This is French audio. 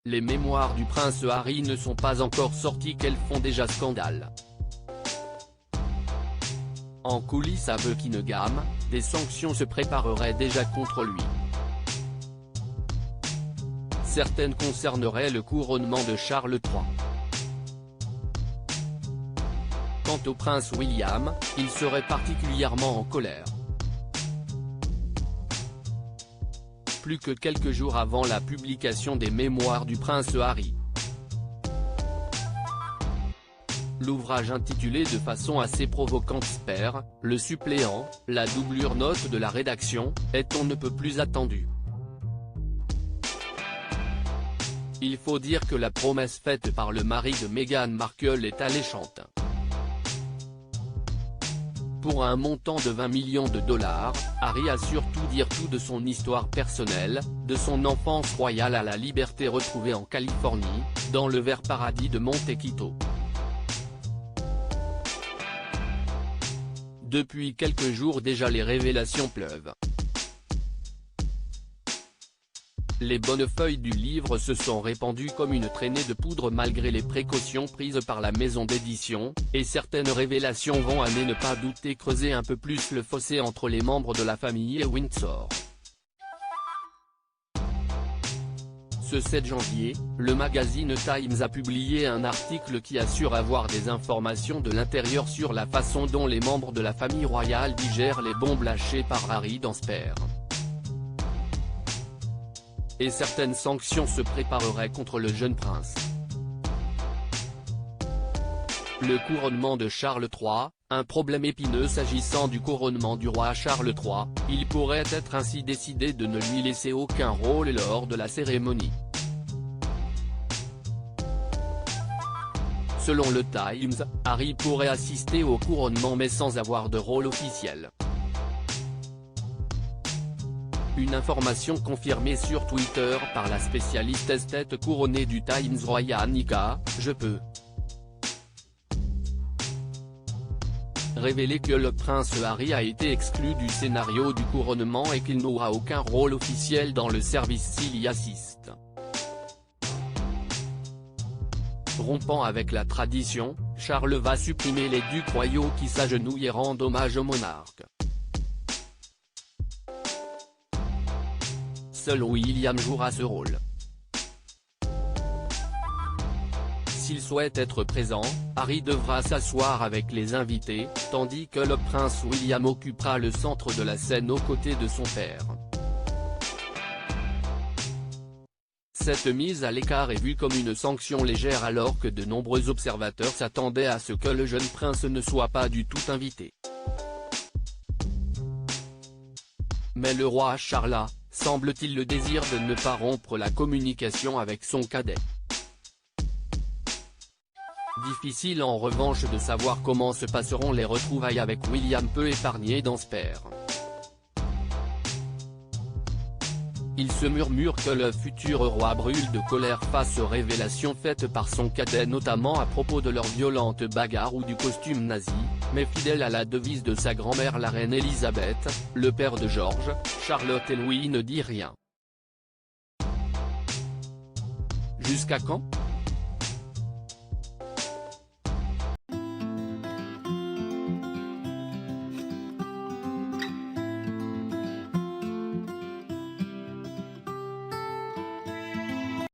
Les mémoires du prince Harry ne sont pas encore sorties qu'elles font déjà scandale. En coulisses à Buckingham, des sanctions se prépareraient déjà contre lui. Certaines concerneraient le couronnement de Charles III. Quant au prince William, il serait particulièrement en colère. Plus que quelques jours avant la publication des mémoires du prince Harry. L'ouvrage intitulé de façon assez provocante Spare, le suppléant, la doublure note de la rédaction, est on ne peut plus attendu. Il faut dire que la promesse faite par le mari de Meghan Markle est alléchante. Pour un montant de 20 millions de dollars, Harry assure tout dire tout de son histoire personnelle, de son enfance royale à la liberté retrouvée en Californie, dans le vert paradis de Montecito. Depuis quelques jours déjà les révélations pleuvent. Les bonnes feuilles du livre se sont répandues comme une traînée de poudre malgré les précautions prises par la maison d'édition, et certaines révélations vont à ne pas douter creuser un peu plus le fossé entre les membres de la famille et Windsor. Ce 7 janvier, le magazine Times a publié un article qui assure avoir des informations de l'intérieur sur la façon dont les membres de la famille royale digèrent les bombes lâchées par Harry dans Spare. Et certaines sanctions se prépareraient contre le jeune prince. Le couronnement de Charles III, un problème épineux s'agissant du couronnement du roi Charles III, il pourrait être ainsi décidé de ne lui laisser aucun rôle lors de la cérémonie. Selon le Times, Harry pourrait assister au couronnement mais sans avoir de rôle officiel. Une information confirmée sur Twitter par la spécialiste esthète couronnée du Times Royal Nika, je peux révéler que le prince Harry a été exclu du scénario du couronnement et qu'il n'aura aucun rôle officiel dans le service s'il y assiste. Rompant avec la tradition, Charles va supprimer les ducs royaux qui s'agenouillent et rendent hommage au monarque. Seul William jouera ce rôle. S'il souhaite être présent, Harry devra s'asseoir avec les invités, tandis que le prince William occupera le centre de la scène aux côtés de son père. Cette mise à l'écart est vue comme une sanction légère alors que de nombreux observateurs s'attendaient à ce que le jeune prince ne soit pas du tout invité. Mais le roi Charles a, semble-t-il, le désir de ne pas rompre la communication avec son cadet. Difficile en revanche de savoir comment se passeront les retrouvailles avec William peu épargné dans Spare. Il se murmure que le futur roi brûle de colère face aux révélations faites par son cadet notamment à propos de leur violente bagarre ou du costume nazi, mais fidèle à la devise de sa grand-mère la reine Elisabeth, le père de George, Charlotte et Louis ne dit rien. Jusqu'à quand ?